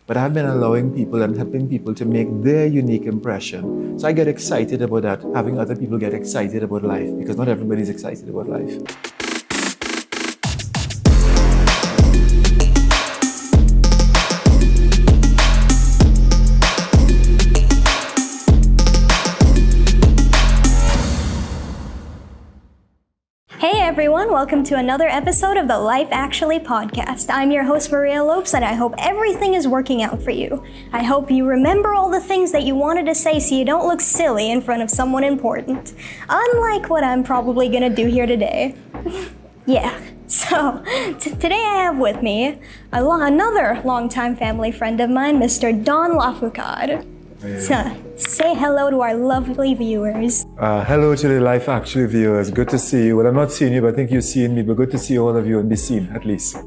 but I've been allowing people and helping people to make their unique impression. So I get excited about that, having other people get excited about life, because not everybody's excited about life. Hey everyone, welcome to another episode of the Life Actually podcast. I'm your host Maria Lopes and I hope everything is working out for you. I hope you remember all the things that you wanted to say so you don't look silly in front of someone important. Unlike what I'm probably gonna do here today. Yeah, so today I have with me another longtime family friend of mine, Mr. Don Foucade. So, say hello to our lovely viewers. Hello to the Life Actually viewers. Good to see you. Well, I'm not seeing you, but I think you're seeing me. But good to see all of you and be seen, at least.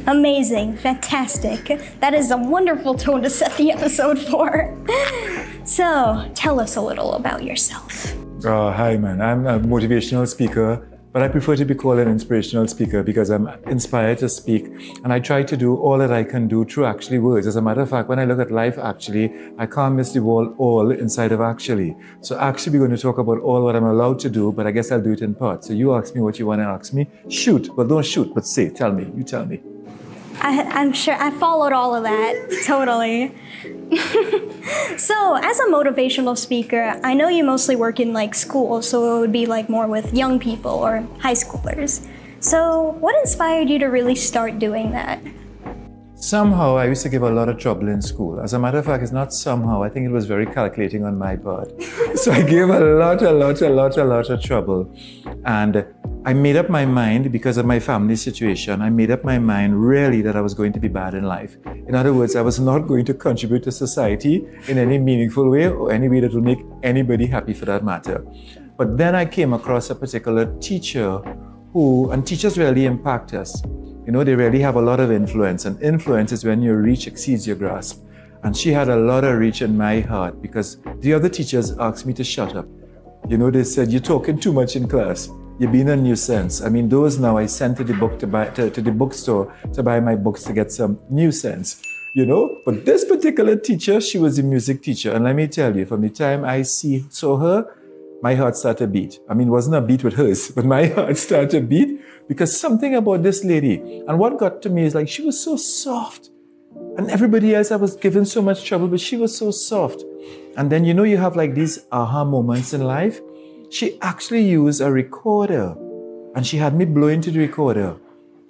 Amazing. Fantastic. That is a wonderful tone to set the episode for. So, tell us a little about yourself. Hi, man. I'm a motivational speaker, but I prefer to be called an inspirational speaker because I'm inspired to speak. And I try to do all that I can do through actually words. As a matter of fact, when I look at life actually, I can't miss the word all inside of actually. So actually we're going to talk about all what I'm allowed to do, but I guess I'll do it in parts. So you ask me what you want to ask me. Shoot. Well, don't shoot, but say, tell me. You tell me. I'm sure I followed all of that, totally. So, as a motivational speaker, I know you mostly work in school, so it would be more with young people or high schoolers. So, what inspired you to really start doing that? Somehow, I used to give a lot of trouble in school. As a matter of fact, it's not somehow. I think it was very calculating on my part. So I gave a lot of trouble. And I made up my mind because of my family situation. I made up my mind really that I was going to be bad in life. In other words, I was not going to contribute to society in any meaningful way or any way that will make anybody happy for that matter. But then I came across a particular teacher and teachers really impact us. You know, they really have a lot of influence, and influence is when your reach exceeds your grasp. And she had a lot of reach in my heart because the other teachers asked me to shut up. You know, they said, you're talking too much in class. You're being a nuisance. I mean, those now I sent to the bookstore to buy my books to get some new sense. You know, but this particular teacher, she was a music teacher. And let me tell you, from the time I saw her, my heart started to beat. I mean, it wasn't a beat with hers, but my heart started to beat because something about this lady. And what got to me is she was so soft. And everybody else, I was given so much trouble, but she was so soft. And then, you have these aha moments in life. She actually used a recorder and she had me blow into the recorder.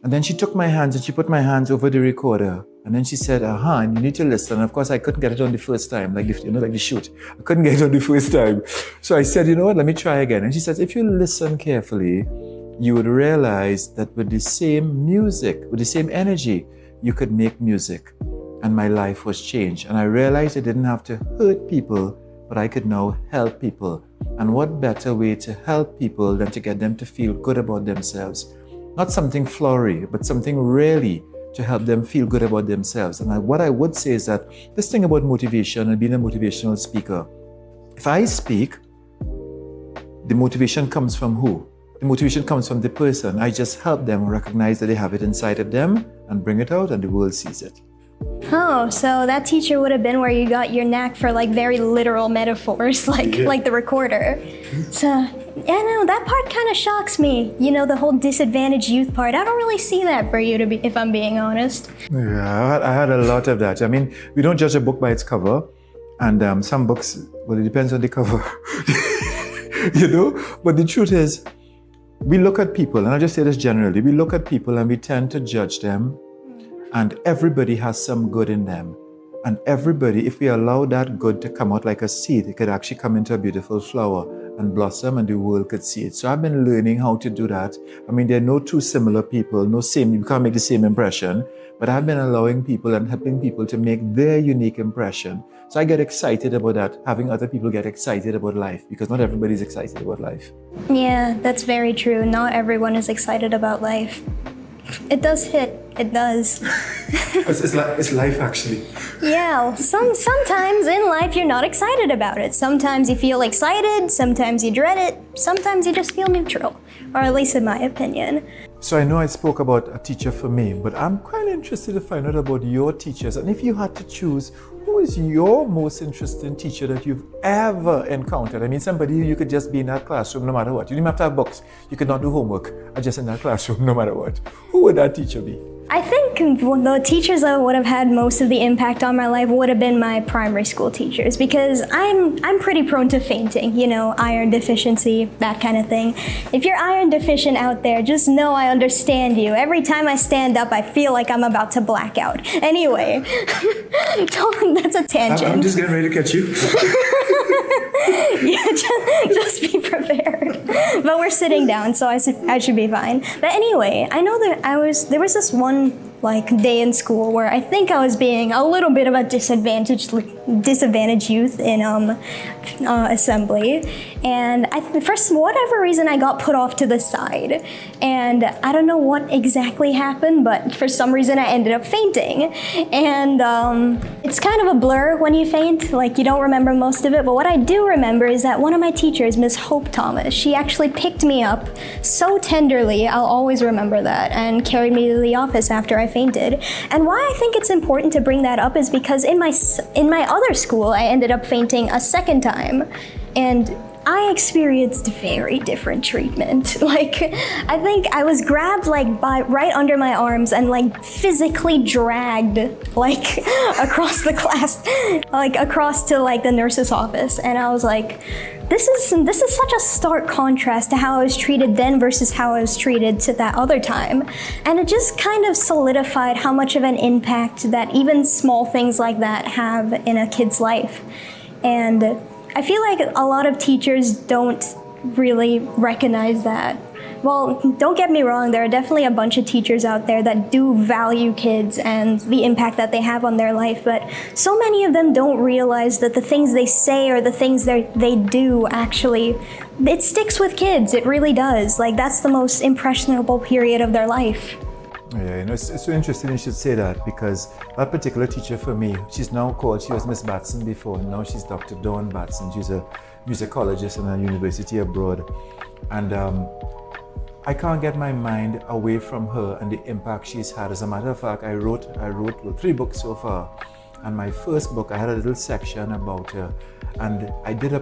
And then she took my hands and she put my hands over the recorder. And then she said, and you need to listen. And of course, I couldn't get it on the first time, like the shoot. I couldn't get it on the first time. So I said, you know what, let me try again. And she says, if you listen carefully, you would realize that with the same music, with the same energy, you could make music. And my life was changed. And I realized I didn't have to hurt people, but I could now help people. And what better way to help people than to get them to feel good about themselves? Not something flowery, but something really to help them feel good about themselves. And what I would say is that this thing about motivation and being a motivational speaker, if I speak, the motivation comes from who? The motivation comes from the person. I just help them recognize that they have it inside of them and bring it out and the world sees it. Oh, so that teacher would have been where you got your knack for very literal metaphors, like the recorder. So, yeah, no, that part kind of shocks me. The whole disadvantaged youth part. I don't really see that for you, if I'm being honest. Yeah, I had a lot of that. I mean, we don't judge a book by its cover. And some books, well, it depends on the cover. But the truth is, we look at people, and I'll just say this generally, we look at people and we tend to judge them. And everybody has some good in them. And everybody, if we allow that good to come out like a seed, it could actually come into a beautiful flower and blossom and the world could see it. So I've been learning how to do that. I mean, there are no two similar people, you can't make the same impression, but I've been allowing people and helping people to make their unique impression. So I get excited about that, having other people get excited about life, because not everybody's excited about life. Yeah, that's very true. Not everyone is excited about life. It does hit. It does. It's life, actually. Yeah, sometimes in life you're not excited about it. Sometimes you feel excited, sometimes you dread it, sometimes you just feel neutral. Or at least in my opinion. So I know I spoke about a teacher for me, but I'm quite interested to find out about your teachers. And if you had to choose, who is your most interesting teacher that you've ever encountered? I mean, somebody you could just be in that classroom no matter what. You didn't have to have books. You could not do homework. Or just in that classroom no matter what. Who would that teacher be? I think the teachers that would have had most of the impact on my life would have been my primary school teachers, because I'm pretty prone to fainting, you know, iron deficiency, that kind of thing. If you're iron deficient out there, just know I understand you. Every time I stand up, I feel like I'm about to black out. Anyway, that's a tangent. I'm just getting ready to catch you. Yeah, just be prepared. But we're sitting down, so I should be fine. But anyway, I know that there was this one day in school where I think I was being a little bit of a disadvantaged youth in assembly, and for whatever reason I got put off to the side, and I don't know what exactly happened, but for some reason I ended up fainting, and it's kind of a blur when you faint, like you don't remember most of it, but what I do remember is that one of my teachers, Miss Hope Thomas, she actually picked me up so tenderly, I'll always remember that, and carried me to the office after I fainted. And why I think it's important to bring that up is because in my other school I ended up fainting a second time, and I experienced very different treatment. Like, I think I was grabbed right under my arms and physically dragged across the class, across to the nurse's office, and I was like, this is such a stark contrast to how I was treated then versus how I was treated to that other time. And it just kind of solidified how much of an impact that even small things like that have in a kid's life. And I feel like a lot of teachers don't really recognize that. Well, don't get me wrong, there are definitely a bunch of teachers out there that do value kids and the impact that they have on their life, but so many of them don't realize that the things they say or the things they do actually, it sticks with kids, it really does. That's the most impressionable period of their life. Yeah, it's so interesting you should say that, because that particular teacher for me, she was Miss Batson before, and now she's Dr. Dawn Batson. She's a musicologist in a university abroad. And I can't get my mind away from her and the impact she's had. As a matter of fact, I wrote 3 books so far. And my first book, I had a little section about her. And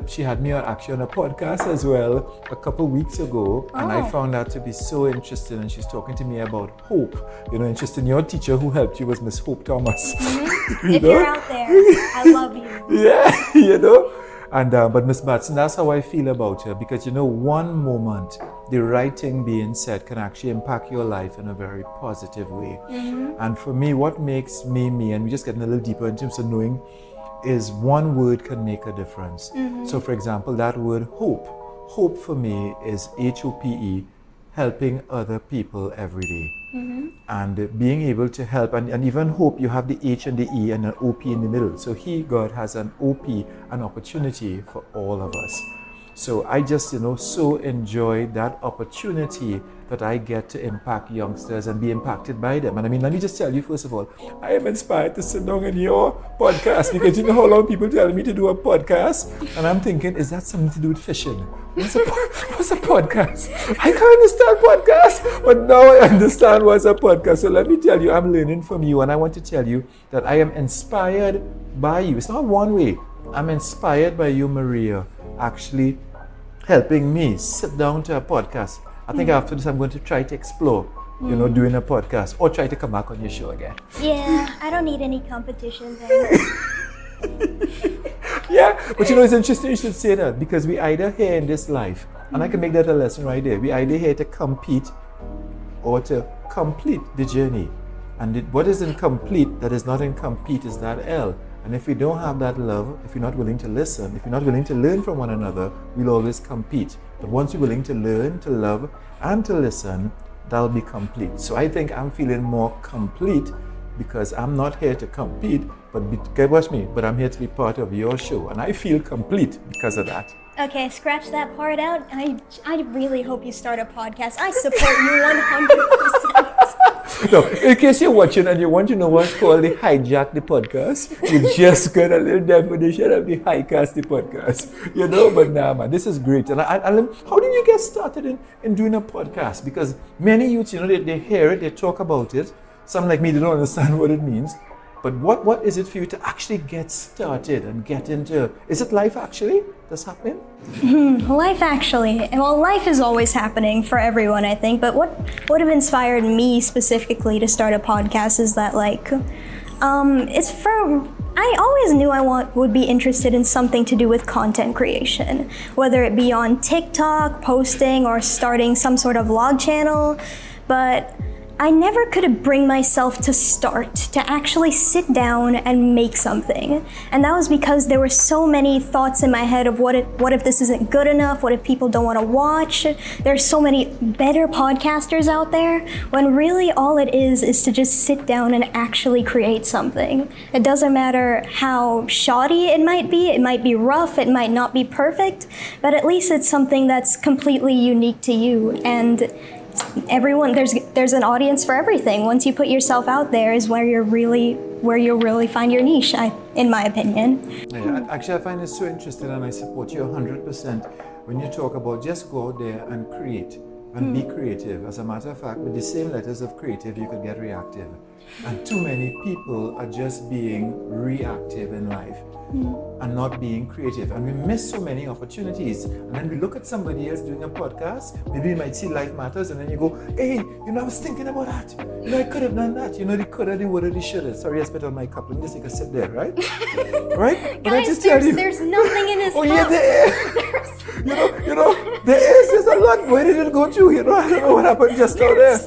she had me actually on a podcast as well a couple weeks ago. And I found that to be so interesting. And she's talking to me about hope. You know, interesting. Your teacher who helped you was Miss Hope Thomas. Mm-hmm. If you're out there, I love you. Yeah, you know. And but Miss Batson, that's how I feel about her, because one moment the right thing being said can actually impact your life in a very positive way. Mm-hmm. And for me, what makes me, and we're just getting a little deeper in terms of knowing, is one word can make a difference. Mm-hmm. So for example, that word hope. Hope for me is HOPE, helping other people every day. Mm-hmm. And being able to help, and even hope, you have the H and the E and an OP in the middle. So God has an OP, an opportunity for all of us. So I just, so enjoy that opportunity that I get to impact youngsters and be impacted by them. And I mean, let me just tell you, first of all, I am inspired to sit down in your podcast, because you know how long people tell me to do a podcast? And I'm thinking, is that something to do with fishing? What's a podcast? I can't understand podcasts, but now I understand what's a podcast. So let me tell you, I'm learning from you, and I want to tell you that I am inspired by you. It's not one way. I'm inspired by you, Maria, actually helping me sit down to a podcast. I think after this I'm going to try to explore, doing a podcast, or try to come back on your show again. Yeah, I don't need any competition then. Yeah, but it's interesting you should say that, because we either here in this life, and I can make that a lesson right there, we either here to compete or to complete the journey. And what is incomplete, that is not incomplete, is that L. And if we don't have that love, if you're not willing to listen, if you're not willing to learn from one another, we'll always compete. But once you're willing to learn, to love, and to listen, that'll be complete. So I think I'm feeling more complete, because I'm not here to compete, but watch me, but I'm here to be part of your show. And I feel complete because of that. Okay, scratch that part out. I really hope you start a podcast. I support you 100%. No, in case you're watching and you want to know what's called the hijack the podcast, you just got a little definition of the highcast the podcast. But nah, man, this is great. And how did you get started in doing a podcast? Because many youths, they hear it, they talk about it. Some like me, they don't understand what it means. But what is it for you to actually get started and get into? Is it life actually that's happening? Life actually. Well, life is always happening for everyone, I think. But what would have inspired me specifically to start a podcast is that I always knew would be interested in something to do with content creation, whether it be on TikTok, posting, or starting some sort of vlog channel. But I never could bring myself to actually sit down and make something. And that was because there were so many thoughts in my head of what if this isn't good enough? What if people don't want to watch? There's so many better podcasters out there, when really all it is to just sit down and actually create something. It doesn't matter how shoddy it might be rough, it might not be perfect, but at least it's something that's completely unique to you. And everyone, there's an audience for everything. Once you put yourself out there is where you'll really find your niche, in my opinion. Yeah, actually, I find it so interesting, and I support you 100% when you talk about just go out there and create and be creative. As a matter of fact, with the same letters of creative, you could get reactive. And too many people are just being reactive in life and not being creative. And we miss so many opportunities. And then we look at somebody else doing a podcast, maybe you might see Life Matters, and then you go, hey, I was thinking about that. I could have done that. The coulda, the woulda, the shoulda. Sorry, I spit on my cup. Let me just take a sip there, right? Right? But Guys, I just tell you. there's nothing in his cup. Oh yeah, there is. There's a lot. Where did it go to? I don't know what happened just out there.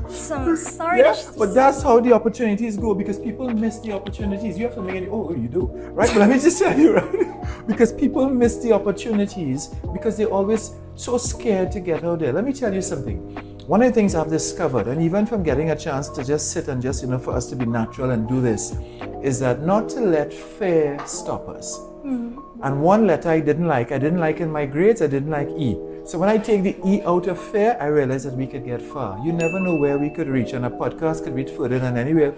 So sorry. Yeah, but that's how the opportunities go, because people miss the opportunities. You have something and you do, right? But let me just tell you, right? Because people miss the opportunities because they're always so scared to get out there. Let me tell you something. One of the things I've discovered, and even from getting a chance to just sit and just, for us to be natural and do this, is that not to let fear stop us. And one letter I didn't like in my grades, I didn't like E. So when I take the E out of fear, I realized that we could get far. You never know where we could reach, and a podcast could reach further than anywhere.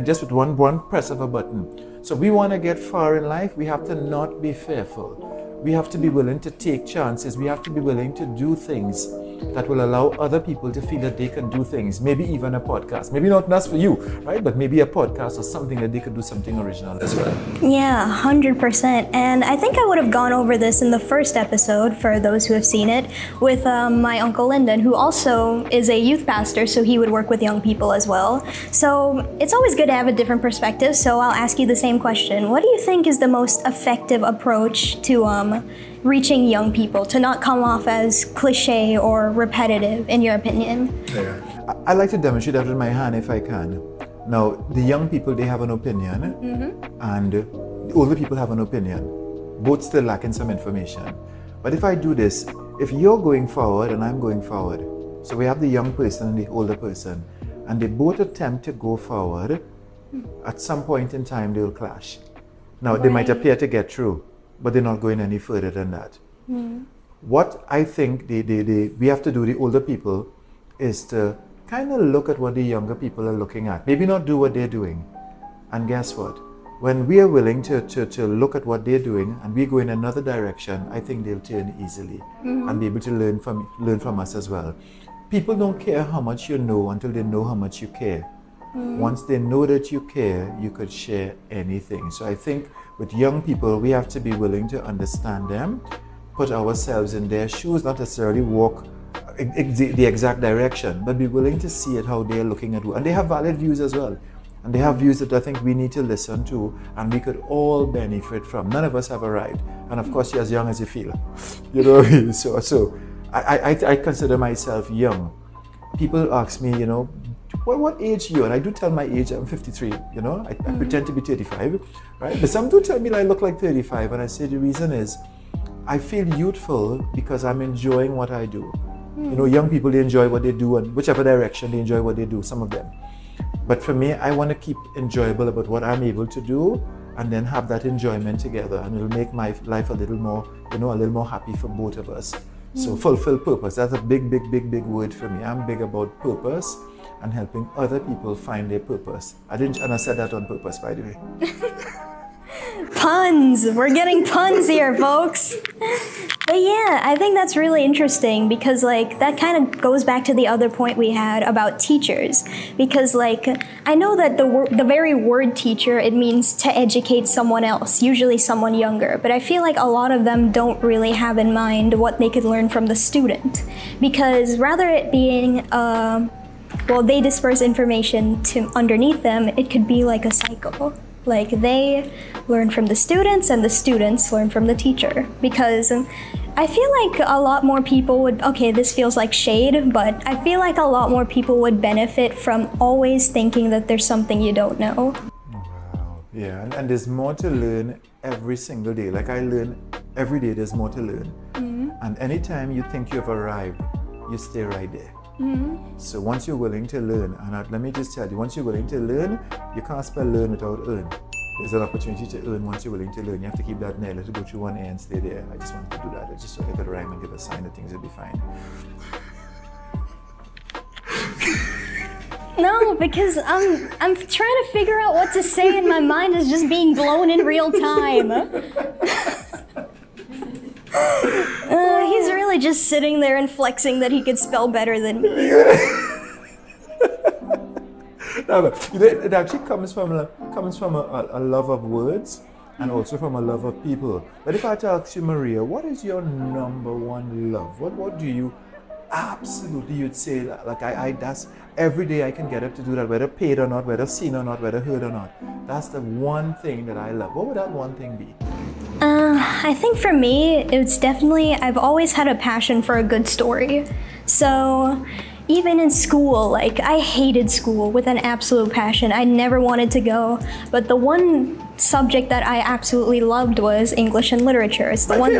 Just with one press of a button. So we want to get far in life, we have to not be fearful. We have to be willing to take chances. We have to be willing to do things that will allow other people to feel that they can do things. Maybe even a podcast. Maybe not that's for you, right? But maybe a podcast or something that they could do something original as well. Yeah, 100%. And I think I would have gone over this in the first episode for those who have seen it with my Uncle Lyndon, who also is a youth pastor, so he would work with young people as well. So it's always good to have a different perspective. So I'll ask you the same question. What do you think is the most effective approach to reaching young people, to not come off as cliche or repetitive, in your opinion? Yeah. I like to demonstrate that with my hand if I can. Now, the young people, they have an opinion, and the older people have an opinion. Both still lacking some information. But if I do this, if you're going forward and I'm going forward, so we have the young person and the older person, and they both attempt to go forward, at some point in time they'll clash. Now, they might appear to get through, but they're not going any further than that. What I think we have to do, the older people, is to kind of look at what the younger people are looking at. Maybe not do what they're doing. And guess what? When we are willing to look at what they're doing and we go in another direction, I think they'll turn easily and be able to learn from us as well. People don't care how much you know until they know how much you care. Once they know that you care, you could share anything. So I think with young people, we have to be willing to understand them, put ourselves in their shoes, not necessarily walk the exact direction, but be willing to see it how they're looking at it. And they have valid views as well. And they have views that I think we need to listen to and we could all benefit from. None of us have a right. And of course, you're as young as you feel. You know what I mean? So I consider myself young. People ask me, what age are you? And I do tell my age, I'm 53, I pretend to be 35, right? But some do tell me that I look like 35, and I say the reason is, I feel youthful because I'm enjoying what I do. Young people, they enjoy what they do, and whichever direction they enjoy what they do, some of them. But for me, I want to keep enjoyable about what I'm able to do, and then have that enjoyment together, and it'll make my life a little more, a little more happy for both of us. So fulfill purpose, that's a big word for me. I'm big about purpose. and helping other people find their purpose. And I said that on purpose, by the way. Puns! We're getting puns here, folks. But yeah, I think that's really interesting because like that kind of goes back to the other point we had about teachers. Because like I know that the very word teacher, it means to educate someone else, usually someone younger. But I feel like a lot of them don't really have in mind what they could learn from the student. Because rather it being they disperse information to underneath them, it could be like a cycle. Like they learn from the students and the students learn from the teacher. Because I feel like a lot more people would, okay, this feels like shade, but I feel like a lot more people would benefit from always thinking that there's something you don't know. Wow. Yeah, and there's more to learn every single day. Like I learn every day, there's more to learn. And anytime you think you've arrived, you stay right there. So once you're willing to learn, and let me just tell you, once you're willing to learn, you can't spell learn without earn. There's an opportunity to earn once you're willing to learn. You have to keep that nail, let it go through one ear and stay there. I just wanted to do that. I just so I could rhyme and give a sign that things will be fine. No, because I'm trying to figure out what to say and my mind is just being blown in real time. He's really just sitting there and flexing that he could spell better than me. No, but it actually comes from a love of words and also from a love of people. But if I had to ask you, Maria, what is your number one love? What do you absolutely you'd say that, like that's every day I can get up to do that, whether paid or not, whether seen or not, whether heard or not. That's the one thing that I love. What would that one thing be? I think for me, it's definitely, I've always had a passion for a good story. So even in school, like I hated school with an absolute passion. I never wanted to go. But the one subject that I absolutely loved was English and literature. It's the one.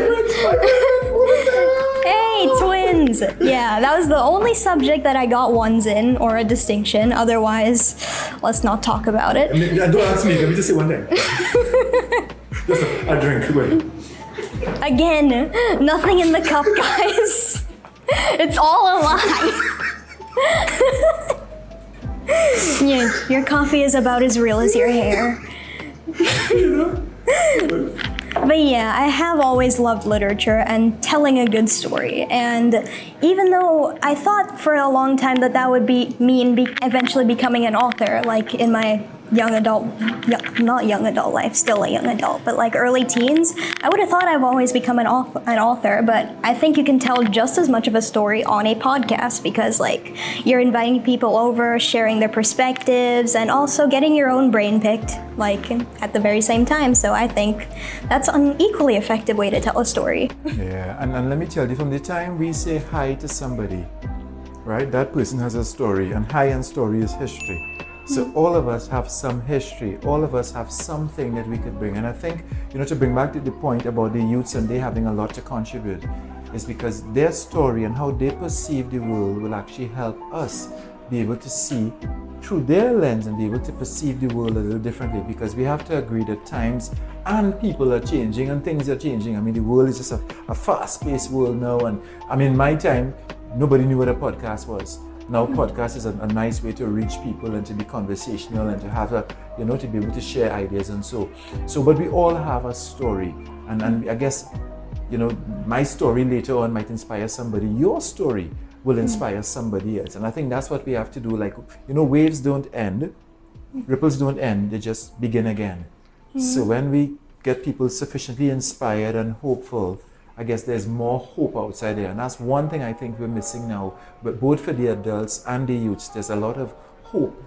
Hey, twins! Yeah, that was the only subject that I got ones in, or a distinction. Otherwise, let's not talk about it. Don't ask me, let me just say one thing. Just a drink, wait. Again, nothing in the cup, guys. It's all a lie. Your coffee is about as real as your hair. But yeah, I have always loved literature and telling a good story. And even though I thought for a long time that would mean eventually becoming an author, like in my not young adult life, still a young adult, but like early teens, I would have thought I've always become an author, but I think you can tell just as much of a story on a podcast because like you're inviting people over, sharing their perspectives, and also getting your own brain picked like at the very same time. So I think that's an equally effective way to tell a story. Yeah, and let me tell you, from the time we say hi to somebody, right, that person has a story, and hi and story is history. So all of us have some history, all of us have something that we could bring. And I think, to bring back to the point about the youths and they having a lot to contribute, is because their story and how they perceive the world will actually help us be able to see through their lens and be able to perceive the world a little differently, because we have to agree that times and people are changing and things are changing. I mean, the world is just a fast-paced world now. And I mean, my time, nobody knew what a podcast was. Now podcast is a nice way to reach people and to be conversational and to have to be able to share ideas and so but we all have a story, and I guess my story later on might inspire somebody. Your story will inspire somebody else, and I think that's what we have to do. Like waves don't end, ripples don't end, they just begin again. So when we get people sufficiently inspired and hopeful, I guess there's more hope outside there. And that's one thing I think we're missing now. But both for the adults and the youths, there's a lot of hope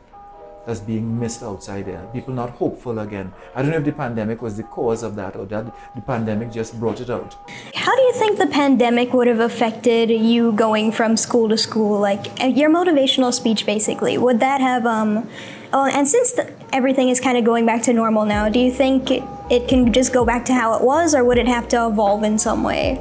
that's being missed outside there. People not hopeful again. I don't know if the pandemic was the cause of that, or that the pandemic just brought it out. How do you think the pandemic would have affected you going from school to school? Like your motivational speech, basically. Would that have, and since everything is kind of going back to normal now, do you think it can just go back to how it was, or would it have to evolve in some way?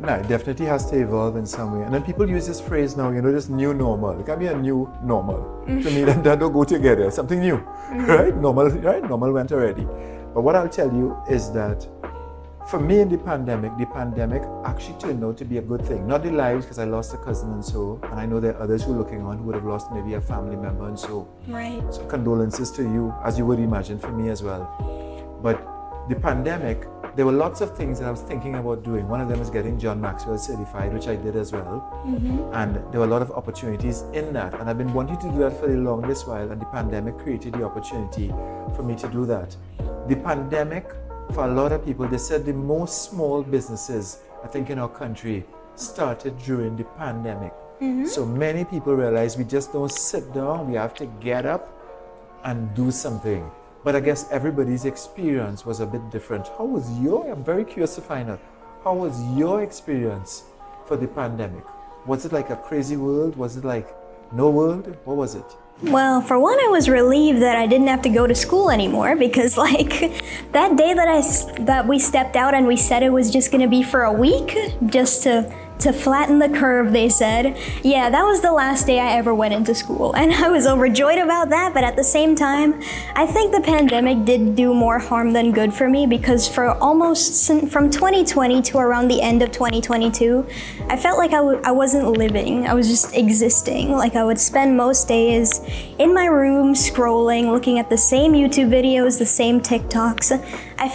No, it definitely has to evolve in some way. And then people use this phrase now, this new normal. It can be a new normal. To me, that don't go together. Something new, right? Normal went already. But what I'll tell you is that for me in the pandemic actually turned out to be a good thing. Not the lives, because I lost a cousin and so, and I know there are others who are looking on who would have lost maybe a family member and so. Right. So condolences to you, as you would imagine, for me as well. But the pandemic, there were lots of things that I was thinking about doing. One of them is getting John Maxwell certified, which I did as well. And there were a lot of opportunities in that. And I've been wanting to do that for the longest while, and the pandemic created the opportunity for me to do that. The pandemic, for a lot of people, they said the most small businesses, I think in our country, started during the pandemic. So many people realize we just don't sit down, we have to get up and do something. But I guess everybody's experience was a bit different. How was I'm very curious to find out, how was your experience for the pandemic? Was it like a crazy world? Was it like no world? What was it? Well, for one, I was relieved that I didn't have to go to school anymore, because like that day that we stepped out and we said it was just going to be for a week, just to flatten the curve, they said. Yeah, that was the last day I ever went into school, and I was overjoyed about that. But at the same time, I think the pandemic did do more harm than good for me, because for almost from 2020 to around the end of 2022, I felt like I wasn't living. I was just existing. Like I would spend most days in my room scrolling, looking at the same YouTube videos, the same TikToks. I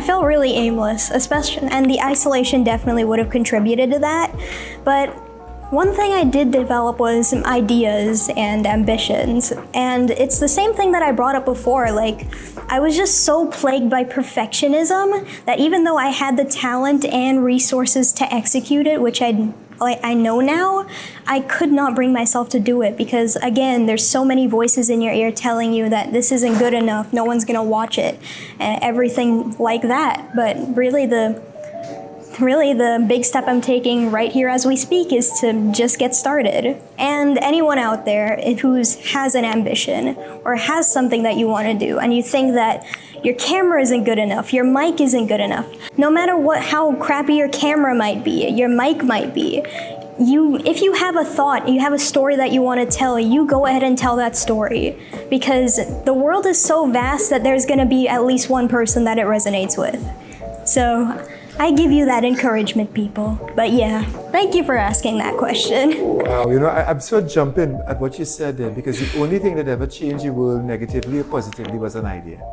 felt really aimless, especially, and the isolation definitely would have contributed to that. But one thing I did develop was some ideas and ambitions, and it's the same thing that I brought up before. Like, I was just so plagued by perfectionism that even though I had the talent and resources to execute it, which I know now, I could not bring myself to do it, because again, there's so many voices in your ear telling you that this isn't good enough, no one's gonna watch it, and everything like that. But really the big step I'm taking right here as we speak is to just get started. And anyone out there who has an ambition or has something that you want to do, and you think that your camera isn't good enough, your mic isn't good enough, no matter how crappy your camera might be, your mic might be, if you have a thought, you have a story that you want to tell, you go ahead and tell that story, because the world is so vast that there's going to be at least one person that it resonates with. So I give you that encouragement, people. But yeah, thank you for asking that question. Wow, I'm so jumping at what you said there, because the only thing that ever changed the world negatively or positively was an idea.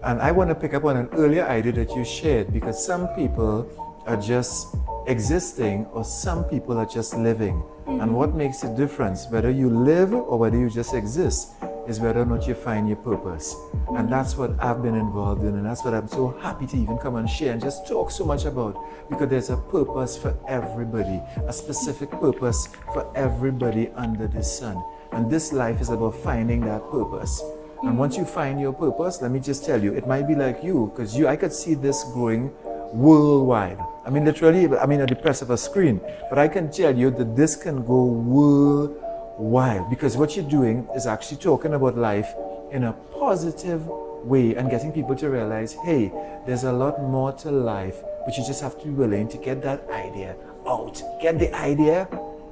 And I want to pick up on an earlier idea that you shared, because some people are just existing or some people are just living. And what makes the difference, whether you live or whether you just exist, is whether or not you find your purpose. And that's what I've been involved in, and that's what I'm so happy to even come and share and just talk so much about, because there's a purpose for everybody, a specific purpose for everybody under the sun. And this life is about finding that purpose. And once you find your purpose, let me just tell you, it might be like you, because I could see this growing worldwide. I mean, literally, at the press of a screen. But I can tell you that this can go worldwide, because what you're doing is actually talking about life in a positive way and getting people to realize, hey, there's a lot more to life, but you just have to be willing to get that idea out. Get the idea,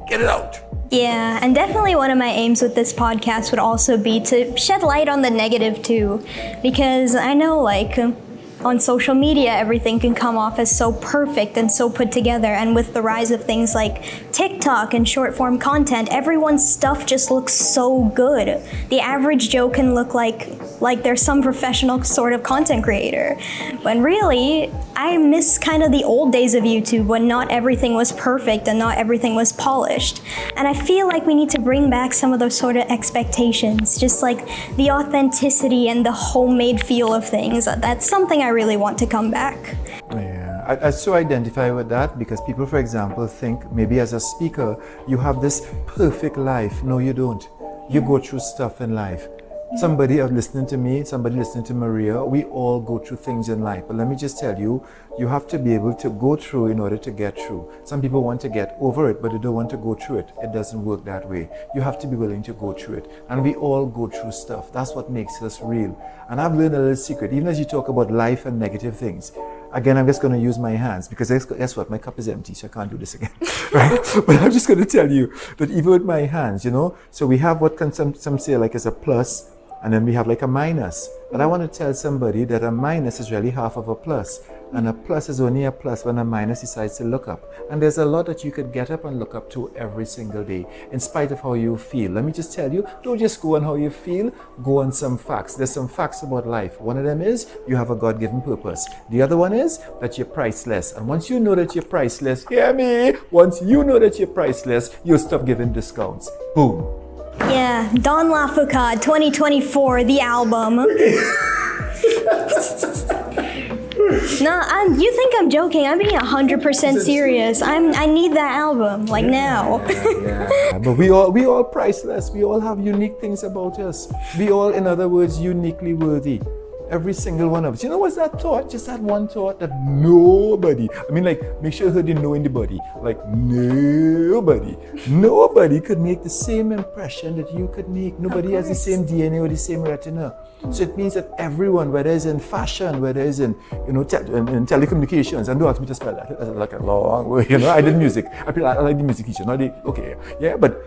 get it out. Yeah, and definitely one of my aims with this podcast would also be to shed light on the negative too, because I know on social media, everything can come off as so perfect and so put together. And with the rise of things like TikTok and short form content, everyone's stuff just looks so good. The average Joe can look like they're some professional sort of content creator. When really, I miss kind of the old days of YouTube when not everything was perfect and not everything was polished. And I feel like we need to bring back some of those sort of expectations, just like the authenticity and the homemade feel of things. That's something I really want to come back. Yeah, I so identify with that, because people, for example, think maybe as a speaker, you have this perfect life. No, you don't. You go through stuff in life. Somebody listening to me, somebody listening to Maria, we all go through things in life. But let me just tell you, you have to be able to go through in order to get through. Some people want to get over it, but they don't want to go through it. It doesn't work that way. You have to be willing to go through it. And we all go through stuff. That's what makes us real. And I've learned a little secret, even as you talk about life and negative things. Again, I'm just going to use my hands, because guess what? My cup is empty, so I can't do this again. Right? But I'm just going to tell you that even with my hands, so we have what some say like is a plus and then we have like a minus. But I want to tell somebody that a minus is really half of a plus, and a plus is only a plus when a minus decides to look up. And there's a lot that you could get up and look up to every single day, in spite of how you feel. Let me just tell you, don't just go on how you feel, go on some facts. There's some facts about life. One of them is you have a God-given purpose. The other one is that you're priceless. And once you know that you're priceless, hear me, once you know that you're priceless, you'll stop giving discounts. Boom. Yeah, Don La Foucade 2024, the album. No, you think I'm joking. I'm being 100% serious. I need that album, like now. Yeah. But we all priceless. We all have unique things about us. We all, in other words, uniquely worthy. Every single one of us. You know what's that thought? Just that one thought that nobody, I mean, like, make sure you know anybody. Like, nobody could make the same impression that you could make. Nobody has the same DNA or the same retina. So it means that everyone, whether it's in fashion, whether it's in, in telecommunications, and don't ask me to spell that. That's like a long word. I did music. I like the music teacher. Okay, yeah, but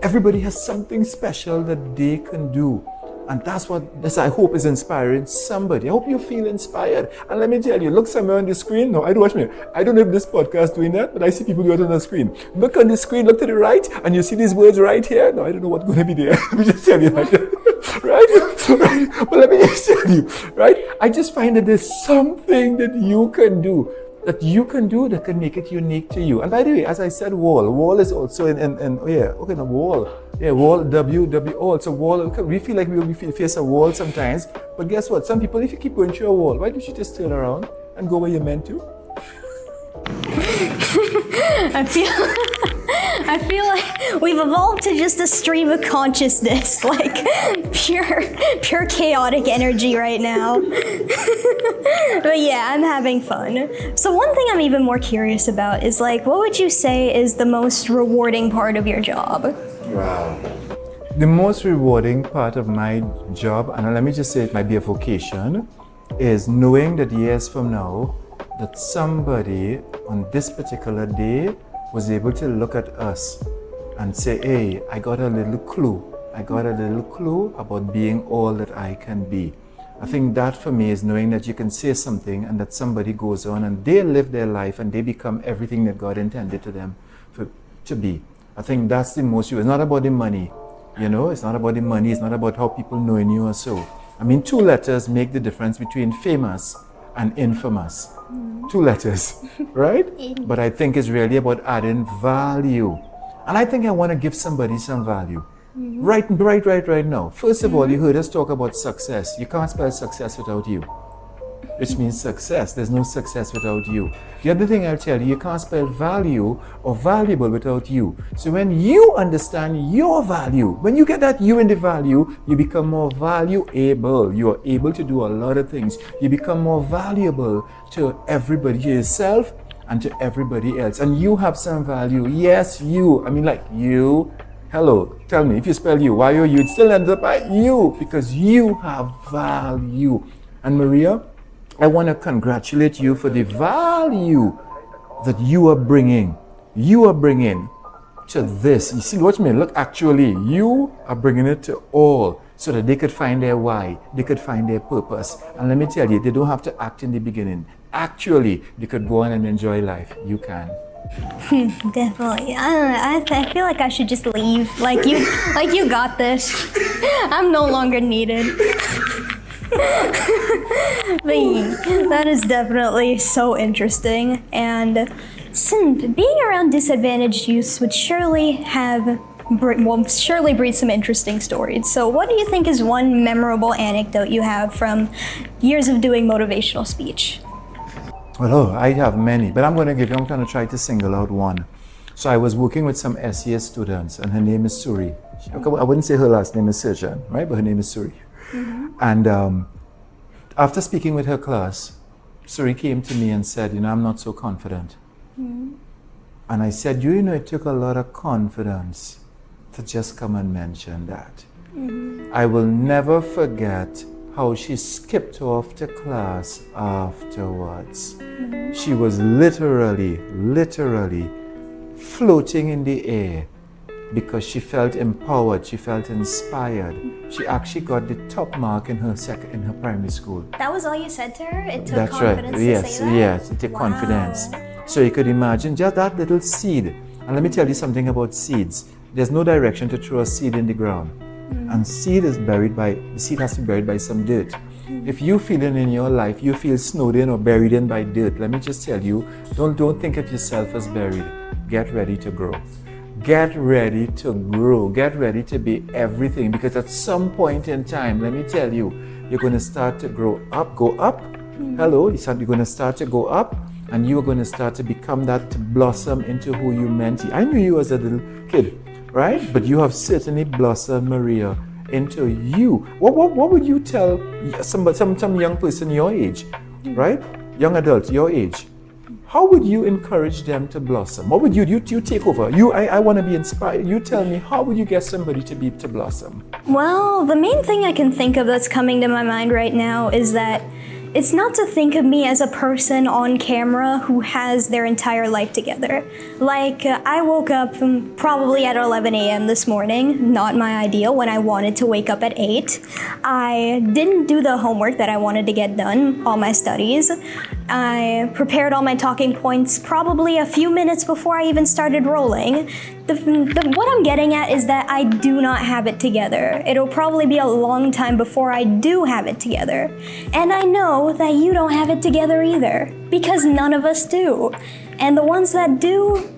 everybody has something special that they can do. And that's what this, I hope, is inspiring somebody. I hope you feel inspired. And let me tell you, look somewhere on the screen. No, I don't watch me. I don't know if this podcast is doing that, but I see people do it on the screen. Look on the screen, look to the right, and you see these words right here. No, I don't know what's going to be there. Let me just tell you that. Right? But let me just tell you, right? I just find that there's something that you can do. That can make it unique to you. And by the way, as I said, wall is also wall. Yeah, wall, W, so wall, we feel like we face a wall sometimes, but guess what? Some people, if you keep going through a wall, why don't you just turn around and go where you're meant to? I feel like we've evolved to just a stream of consciousness, like pure chaotic energy right now. But yeah, I'm having fun. So one thing I'm even more curious about is like, what would you say is the most rewarding part of your job? Wow. The most rewarding part of my job, and let me just say it might be a vocation, is knowing that years from now, that somebody on this particular day was able to look at us and say, hey, I got a little clue. I got a little clue about being all that I can be. I think that for me is knowing that you can say something and that somebody goes on and they live their life and they become everything that God intended to them to be. I think that's the most, it's not about the money, it's not about the money, it's not about how people know you or so. I mean, 2 letters make the difference between famous and infamous. 2 letters, right? But I think it's really about adding value. And I think I want to give somebody some value. Right now. First of all, you heard us talk about success. You can't spell success without you. Which means success. There's no success without you. The other thing I'll tell you, you can't spell value or valuable without you. So when you understand your value, when you get that you in the value, you become more valuable. You are able to do a lot of things. You become more valuable to everybody, to yourself and to everybody else. And you have some value. Yes, you. I mean, like you. Hello, tell me, if you spell you, why are you? It still ends up at you because you have value. And Maria, I want to congratulate you for the value that you are bringing. You are bringing to this. You see, watch me. Look, actually, you are bringing it to all so that they could find their why. They could find their purpose. And let me tell you, they don't have to act in the beginning. Actually, they could go on and enjoy life. You can. Definitely. I feel like I should just leave. Like you got this. I'm no longer needed. But that is definitely so interesting, and being around disadvantaged youths would surely breed some interesting stories. So what do you think is one memorable anecdote you have from years of doing motivational speech? Well, I have many, but I'm going to try to single out one. So I was working with some SES students, and her name is Suri. I wouldn't say her last name is Sirjan, right? But her name is Suri. Mm-hmm. And after speaking with her class, Suri came to me and said, I'm not so confident. Mm-hmm. And I said, it took a lot of confidence to just come and mention that. Mm-hmm. I will never forget how she skipped off to class afterwards. Mm-hmm. She was literally floating in the air because she felt empowered, she felt inspired. She actually got the top mark in her primary school. That was all you said to her? It took That's confidence right. to Yes, say that? yes, it took confidence. So you could imagine just that little seed. And let me tell you something about seeds. There's no direction to throw a seed in the ground. And the seed has to be buried by some dirt. If you feeling in your life, you feel snowed in or buried in by dirt, let me just tell you, don't think of yourself as buried. Get ready to grow. Get ready to grow. Get ready to be everything, because at some point in time, let me tell you, you're going to start to go up. Hello, you're going to start to go up, and you're going to start to become that, to blossom into who you meant to. I knew you as a little kid, right? But you have certainly blossomed, Maria, into you. What would you tell some young person your age, right? Young adult your age. How would you encourage them to blossom? What would you take over? I want to be inspired. You tell me, how would you get somebody to blossom? Well, the main thing I can think of that's coming to my mind right now is that it's not to think of me as a person on camera who has their entire life together. Like, I woke up probably at 11 a.m. this morning, not my ideal, when I wanted to wake up at 8. I didn't do the homework that I wanted to get done, all my studies. I prepared all my talking points probably a few minutes before I even started rolling. What I'm getting at is that I do not have it together. It'll probably be a long time before I do have it together. And I know that you don't have it together either, because none of us do. And the ones that do,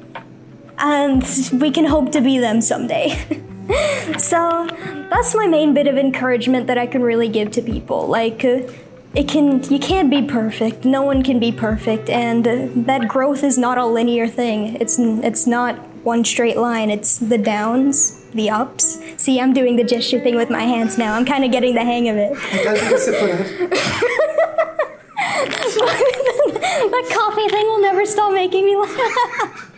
we can hope to be them someday. So that's my main bit of encouragement that I can really give to people. Like, you can't be perfect. No one can be perfect, and that growth is not a linear thing. It's not one straight line. It's the downs, the ups. See, I'm doing the gesture thing with my hands now. I'm kind of getting the hang of it. That coffee thing will never stop making me laugh.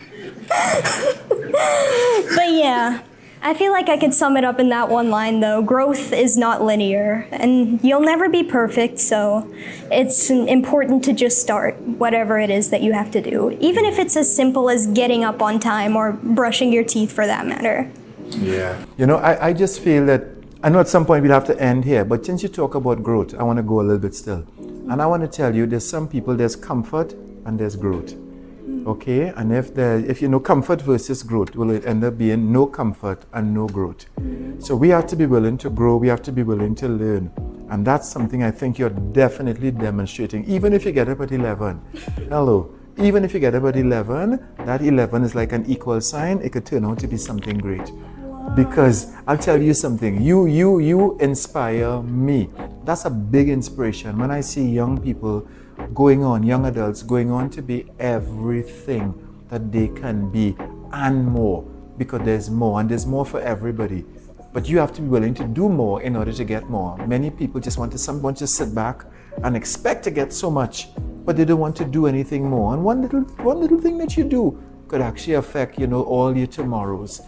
But yeah, I feel like I could sum it up in that one line though. Growth is not linear, and you'll never be perfect, so it's important to just start whatever it is that you have to do, even if it's as simple as getting up on time or brushing your teeth for that matter. Yeah. You know, I just feel that, I know at some point we'll have to end here, but since you talk about growth, I want to go a little bit still. And I want to tell you, there's some people, there's comfort and there's growth. Okay, and if you know comfort versus growth, will it end up being no comfort and no growth? So we have to be willing to grow, we have to be willing to learn. And that's something I think you're definitely demonstrating, even if you get up at 11. Hello, even if you get up at 11, that 11 is like an equal sign, it could turn out to be something great. Because I'll tell you something, you inspire me. That's a big inspiration. When I see young people young adults going on to be everything that they can be and more, because there's more, and there's more for everybody. But you have to be willing to do more in order to get more. Many people just want to sit back and expect to get so much, but they don't want to do anything more. And one little thing that you do could actually affect, all your tomorrows.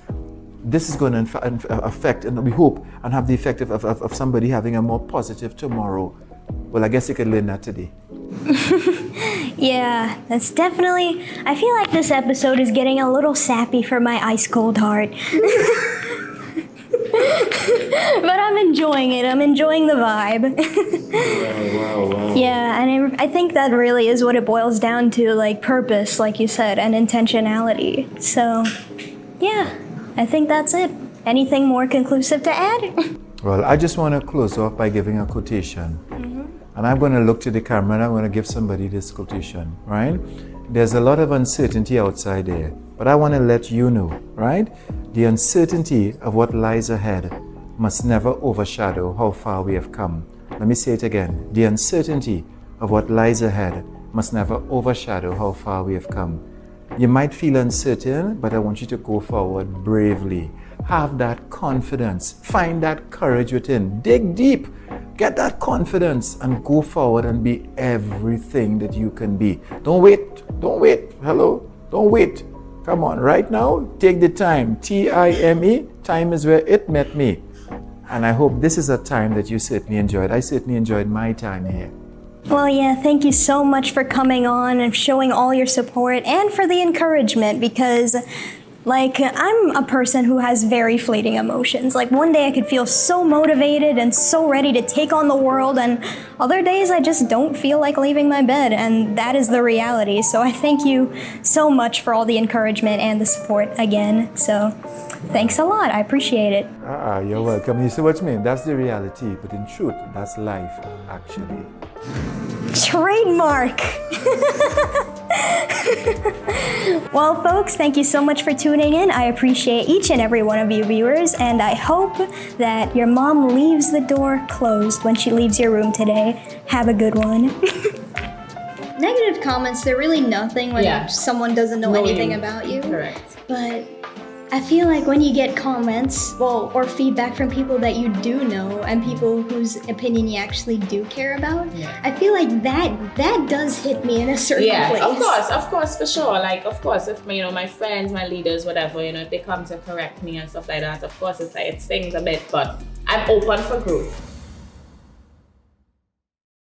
This is going to affect, and we hope, and have the effect of somebody having a more positive tomorrow. Well, I guess you could learn that today. Yeah, that's definitely... I feel like this episode is getting a little sappy for my ice-cold heart. But I'm enjoying it. I'm enjoying the vibe. Wow. Yeah, and I think that really is what it boils down to, like purpose, like you said, and intentionality. So, yeah, I think that's it. Anything more conclusive to add? Well, I just want to close off by giving a quotation. And I'm going to look to the camera and I'm going to give somebody this quotation, right? There's a lot of uncertainty outside there, but I want to let you know, right? The uncertainty of what lies ahead must never overshadow how far we have come. Let me say it again. The uncertainty of what lies ahead must never overshadow how far we have come. You might feel uncertain, but I want you to go forward bravely. Have that confidence. Find that courage within. Dig deep. Get that confidence and go forward and be everything that you can be. Don't wait. Hello? Don't wait. Come on, right now, take the time. T-I-M-E. Time is where it met me. And I hope this is a time that you certainly enjoyed. I certainly enjoyed my time here. Well, yeah, thank you so much for coming on and showing all your support and for the encouragement, because Like, I'm a person who has very fleeting emotions. Like, one day I could feel so motivated and so ready to take on the world, and other days I just don't feel like leaving my bed, and that is the reality. So I thank you so much for all the encouragement and the support again. So thanks a lot. I appreciate it. You're welcome. You see what you mean? That's the reality, but in truth, that's life, actually. Trademark! Well, folks, thank you so much for tuning in. I appreciate each and every one of you viewers, and I hope that your mom leaves the door closed when she leaves your room today. Have a good one. Negative comments, they're really nothing when someone doesn't know anything about you. Correct. But I feel like when you get comments, or feedback from people that you do know and people whose opinion you actually do care about, I feel like that does hit me in a certain place. Of course, for sure. Like, of course, if my friends, my leaders, whatever, if they come to correct me and stuff like that, of course, it stings a bit, but I'm open for growth.